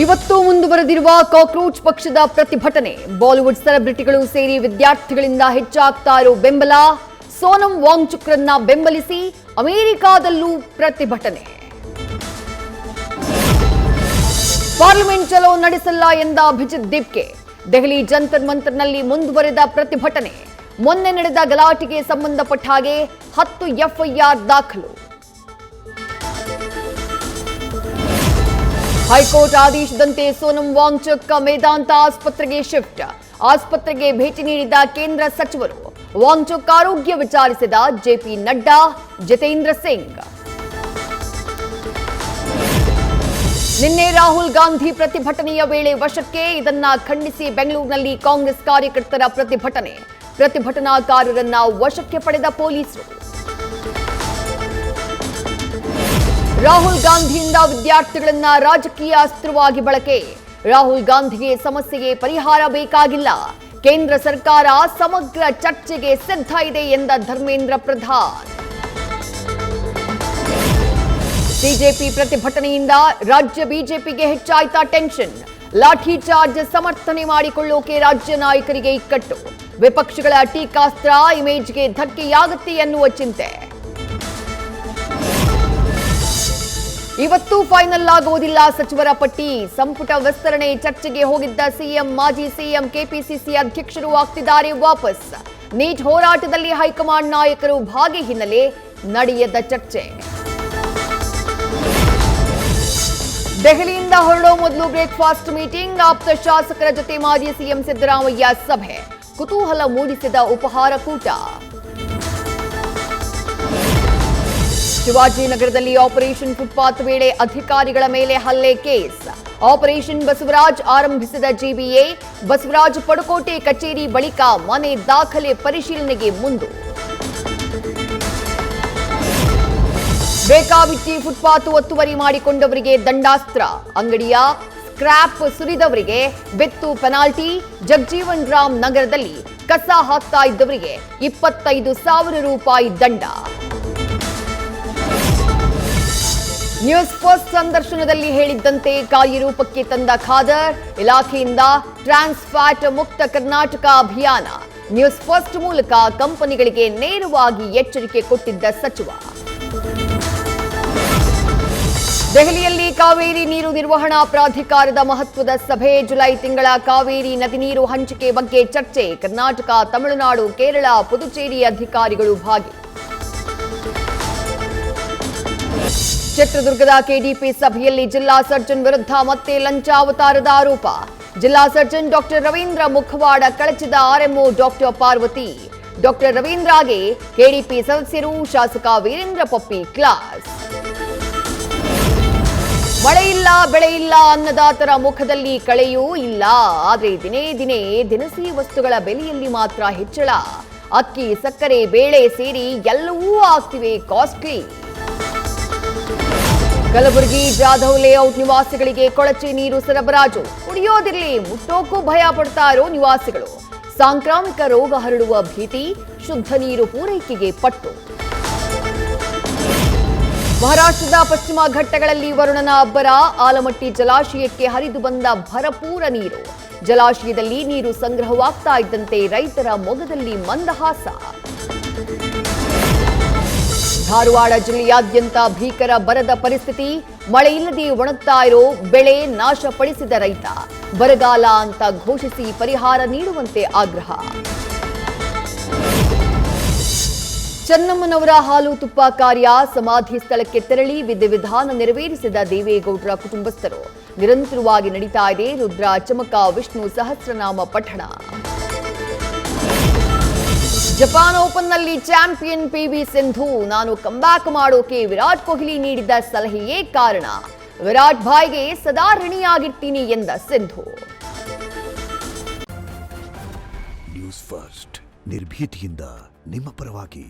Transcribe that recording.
ಇವತ್ತು ಮುಂದುವರೆದಿರುವ ಕಾಕ್ರೋಚ್ ಪಕ್ಷದ ಪ್ರತಿಭಟನೆ. ಬಾಲಿವುಡ್ ಸೆಲೆಬ್ರಿಟಿಗಳು ಸೇರಿ ವಿದ್ಯಾರ್ಥಿಗಳಿಂದ ಹೆಚ್ಚಾಗ್ತಾ ಇರೋ ಬೆಂಬಲ. ಸೋನಂ ವಾಂಗ್ಚುಕ್ರನ್ನ ಬೆಂಬಲಿಸಿ ಅಮೆರಿಕಾದಲ್ಲೂ ಪ್ರತಿಭಟನೆ. ಪಾರ್ಲಿಮೆಂಟ್ ಚಲೋ ನಡೆಸಲ್ಲ ಎಂದ ಅಭಿಜಿತ್ ದೀಪ್ಗೆ ದೆಹಲಿ ಜಂತರ್ ಮಂತರ್ನಲ್ಲಿ ಮುಂದುವರೆದ ಪ್ರತಿಭಟನೆ. ಮೊನ್ನೆ ನಡೆದ ಗಲಾಟೆಗೆ ಸಂಬಂಧಪಟ್ಟ ಹಾಗೆ 10 ಎಫ್ಐಆರ್ ದಾಖಲು. ಹೈಕೋರ್ಟ್ ಆದೇಶದಂತೆ ಸೋನಂ ವಾಂಗ್ಚುಕ್ ಮೇದಾಂತ ಆಸ್ಪತ್ರೆಗೆ ಶಿಫ್ಟ್. ಆಸ್ಪತ್ರೆಗೆ ಭೇಟಿ ನೀಡಿದ ಕೇಂದ್ರ ಸಚಿವರು. ವಾಂಗ್ಚುಕ್ ಆರೋಗ್ಯ ವಿಚಾರಿಸಿದ ಜೆಪಿ ನಡ್ಡಾ, ಜಿತೇಂದ್ರ ಸಿಂಗ್. ನಿನ್ನೆ ರಾಹುಲ್ ಗಾಂಧಿ ಪ್ರತಿಭಟನೆಯ ವೇಳೆ ವಶಕ್ಕೆ. ಇದನ್ನ ಖಂಡಿಸಿ ಬೆಂಗಳೂರಿನಲ್ಲಿ ಕಾಂಗ್ರೆಸ್ ಕಾರ್ಯಕರ್ತರ ಪ್ರತಿಭಟನೆ. ಪ್ರತಿಭಟನಾಕಾರರನ್ನ ವಶಕ್ಕೆ ಪಡೆದ ಪೊಲೀಸರು. ರಾಹುಲ್ ಗಾಂಧಿಯಿಂದ ವಿದ್ಯಾರ್ಥಿಗಳನ್ನ ರಾಜಕೀಯ ಅಸ್ತ್ರವಾಗಿ ಬಳಕೆ. ರಾಹುಲ್ ಗಾಂಧಿಗೆ ಸಮಸ್ಯೆಗೆ ಪರಿಹಾರ ಬೇಕಾಗಿಲ್ಲ. ಕೇಂದ್ರ ಸರ್ಕಾರ ಸಮಗ್ರ ಚರ್ಚೆಗೆ ಸಿದ್ಧ ಇದೆ ಎಂದ ಧರ್ಮೇಂದ್ರ ಪ್ರಧಾನ್. ಬಿಜೆಪಿ ಪ್ರತಿಭಟನೆಯಿಂದ ರಾಜ್ಯ ಬಿಜೆಪಿಗೆ ಹೆಚ್ಚಾಯ್ತಾ ಟೆನ್ಷನ್. ಲಾಠಿ ಚಾರ್ಜ್ ಸಮರ್ಥನೆ ಮಾಡಿಕೊಳ್ಳೋಕೆ ರಾಜ್ಯ ನಾಯಕರಿಗೆ ಇಕ್ಕಟ್ಟು. ವಿಪಕ್ಷಗಳ ಟೀಕಾಸ್ತ್ರ ಇಮೇಜ್ಗೆ ಧಕ್ಕೆಯಾಗುತ್ತೆ ಎನ್ನುವ ಚಿಂತೆ. ಇವತ್ತು ಫೈನಲ್ ಆಗುವುದಿಲ್ಲ ಸಚಿವರ ಪಟ್ಟಿ. ಸಂಪುಟ ವಿಸ್ತರಣೆ ಚರ್ಚೆಗೆ ಹೋಗಿದ್ದ ಸಿಎಂ, ಮಾಜಿ ಸಿಎಂ, ಕೆಪಿಸಿಸಿ ಅಧ್ಯಕ್ಷರು ಆಗ್ತಿದ್ದಾರೆ ವಾಪಸ್. ನೀಟ್ ಹೋರಾಟದಲ್ಲಿ ಹೈಕಮಾಂಡ್ ನಾಯಕರು ಭಾಗಿ ಹಿನ್ನೆಲೆ ನಡೆಯದ ಚರ್ಚೆ. ದೆಹಲಿಯಿಂದ ಹೊರಡೋ ಮೊದಲು ಬ್ರೇಕ್ಫಾಸ್ಟ್ ಮೀಟಿಂಗ್. ಆಪ್ತ ಶಾಸಕರ ಜೊತೆ ಮಾಜಿ ಸಿಎಂ ಸಿದ್ದರಾಮಯ್ಯ ಸಭೆ. ಕುತೂಹಲ ಮೂಡಿಸಿದ ಉಪಹಾರ ಕೂಟ. ಶಿವಾಜಿನಗರದಲ್ಲಿ ಆಪರೇಷನ್ ಫುಟ್ಪಾತ್ ವೇಳೆ ಅಧಿಕಾರಿಗಳ ಮೇಲೆ ಹಲ್ಲೆ ಕೇಸ್. ಆಪರೇಷನ್ ಬಸವರಾಜ್ ಆರಂಭಿಸಿದ ಜಿಬಿಎ. ಬಸವರಾಜ್ ಪಡುಕೋಟೆ ಕಚೇರಿ ಬಳಿಕ ಮನೆ ದಾಖಲೆ ಪರಿಶೀಲನೆಗೆ ಮುಂದು. ಬೇಕಾಬಿಟ್ಟಿ ಫುಟ್ಪಾತ್ ಒತ್ತುವರಿ ಮಾಡಿಕೊಂಡವರಿಗೆ ದಂಡಾಸ್ತ್ರ. ಅಂಗಡಿಯ ಸ್ಕ್ರಾಪ್ ಸುರಿದವರಿಗೆ ಬೆತ್ತು ಪೆನಾಲ್ಟಿ. ಜಗಜೀವನ್ ರಾಮ್ ನಗರದಲ್ಲಿ ಕಸ ಹಾಕ್ತಾ ಇದ್ದವರಿಗೆ 25,000 ರೂಪಾಯಿ ದಂಡ. ನ್ಯೂಸ್ ಫಸ್ಟ್ ಸಂದರ್ಶನದಲ್ಲಿ ಹೇಳಿದ್ದಂತೆ ಕಾರ್ಯರೂಪಕ್ಕೆ ತಂದ ಖಾದರ್. ಇಲಾಖೆಯಿಂದ ಟ್ರಾನ್ಸ್ಫ್ಯಾಟ್ ಮುಕ್ತ ಕರ್ನಾಟಕ ಅಭಿಯಾನ. ನ್ಯೂಸ್ ಫಸ್ಟ್ ಮೂಲಕ ಕಂಪನಿಗಳಿಗೆ ನೇರವಾಗಿ ಎಚ್ಚರಿಕೆ ಕೊಟ್ಟಿದ್ದ ಸಚಿವ. ದೆಹಲಿಯಲ್ಲಿ ಕಾವೇರಿ ನೀರು ನಿರ್ವಹಣಾ ಪ್ರಾಧಿಕಾರದ ಮಹತ್ವದ ಸಭೆ. ಜುಲೈ ತಿಂಗಳ ಕಾವೇರಿ ನದಿ ನೀರು ಹಂಚಿಕೆ ಬಗ್ಗೆ ಚರ್ಚೆ. ಕರ್ನಾಟಕ, ತಮಿಳುನಾಡು, ಕೇರಳ, ಪುದುಚೇರಿ ಅಧಿಕಾರಿಗಳು ಭಾಗಿ. ಚಿತ್ರದುರ್ಗದ ಕೆಡಿಪಿ ಸಭೆಯಲ್ಲಿ ಜಿಲ್ಲಾ ಸರ್ಜನ್ ವಿರುದ್ಧ ಮತ್ತೆ ಲಂಚಾವತಾರದ ಆರೋಪ. ಜಿಲ್ಲಾ ಸರ್ಜನ್ ಡಾಕ್ಟರ್ ರವೀಂದ್ರ ಮುಖವಾಡ ಕಳಚಿದ ಆರ್ಎಂಒ ಡಾಕ್ಟರ್ ಪಾರ್ವತಿ. ಡಾಕ್ಟರ್ ರವೀಂದ್ರಗೆ ಕೆಡಿಪಿ ಸದಸ್ಯರು, ಶಾಸಕ ವೀರೇಂದ್ರ ಪಪ್ಪಿ ಕ್ಲಾಸ್. ಮಳೆ ಇಲ್ಲ, ಬೆಳೆ ಇಲ್ಲ, ಅನ್ನದಾತರ ಮುಖದಲ್ಲಿ ಕಳೆಯೂ ಇಲ್ಲ. ಆದರೆ ದಿನೇ ದಿನೇ ದಿನಸಿ ವಸ್ತುಗಳ ಬೆಲೆಯಲ್ಲಿ ಮಾತ್ರ ಹೆಚ್ಚಳ. ಅಕ್ಕಿ, ಸಕ್ಕರೆ, ಬೇಳೆ ಸೇರಿ ಎಲ್ಲವೂ ಆಗ್ತಿವೆ ಕಾಸ್ಟ್ಲಿ. ಕಲಬುರಗಿ ಜಾಧವ್ ಲೇಔಟ್ ನಿವಾಸಿಗಳಿಗೆ ಕೊಳಚೆ ನೀರು ಸರಬರಾಜು. ಕುಡಿಯೋದಿರಲಿ, ಮುಟ್ಟೋಕ್ಕೂ ಭಯ ಪಡ್ತಾ ಇರೋ ನಿವಾಸಿಗಳು. ಸಾಂಕ್ರಾಮಿಕ ರೋಗ ಹರಡುವ ಭೀತಿ. ಶುದ್ಧ ನೀರು ಪೂರೈಕೆಗೆ ಪಟ್ಟು. ಮಹಾರಾಷ್ಟ್ರದ ಪಶ್ಚಿಮ ಘಟ್ಟಗಳಲ್ಲಿ ವರುಣನ ಅಬ್ಬರ. ಆಲಮಟ್ಟಿ ಜಲಾಶಯಕ್ಕೆ ಹರಿದು ಬಂದ ಭರಪೂರ ನೀರು. ಜಲಾಶಯದಲ್ಲಿ ನೀರು ಸಂಗ್ರಹವಾಗ್ತಾ ಇದ್ದಂತೆ ರೈತರ ಮೊಗದಲ್ಲಿ ಮಂದಹಾಸ. ಧಾರವಾಡ ಜಿಲ್ಲೆಯಾದ್ಯಂತ ಭೀಕರ ಬರದ ಪರಿಸ್ಥಿತಿ. ಮಳೆ ಇಲ್ಲದೆ ಒಣಗ್ತಾ ಇರೋ ಬೆಳೆ ನಾಶಪಡಿಸಿದ ರೈತ. ಬರಗಾಲ ಅಂತ ಘೋಷಿಸಿ ಪರಿಹಾರ ನೀಡುವಂತೆ ಆಗ್ರಹ. ಚೆನ್ನಮ್ಮನವರ ಹಾಲು ತುಪ್ಪ ಕಾರ್ಯ. ಸಮಾಧಿ ಸ್ಥಳಕ್ಕೆ ತೆರಳಿ ವಿಧಿವಿಧಾನ ನೆರವೇರಿಸಿದ ದೇವೇಗೌಡರ ಕುಟುಂಬಸ್ಥರು. ನಿರಂತರವಾಗಿ ನಡೀತಾ ಇದೆ ರುದ್ರ ಚಮಕ ವಿಷ್ಣು ಸಹಸ್ರನಾಮ ಪಠಣ. ಜಪಾನ್ ಓಪನ್ನಲ್ಲಿ ಚಾಂಪಿಯನ್ ಪಿವಿ ಸಿಂಧು. ನಾನು ಕಂಬ್ಯಾಕ್ ಮಾಡೋಕೆ ವಿರಾಟ್ ಕೊಹ್ಲಿ ನೀಡಿದ್ದ ಸಲಹೆಯೇ ಕಾರಣ. ವಿರಾಟ್ ಭಾಯ್ಗೆ ಸದಾ ಋಣಿಯಾಗಿರ್ತೀನಿ ಎಂದ ಸಿಂಧು. ನ್ಯೂಸ್ ಫಸ್ಟ್ ನಿರ್ಭೀತಿಯಿಂದ ನಿಮ್ಮ ಪರವಾಗಿ.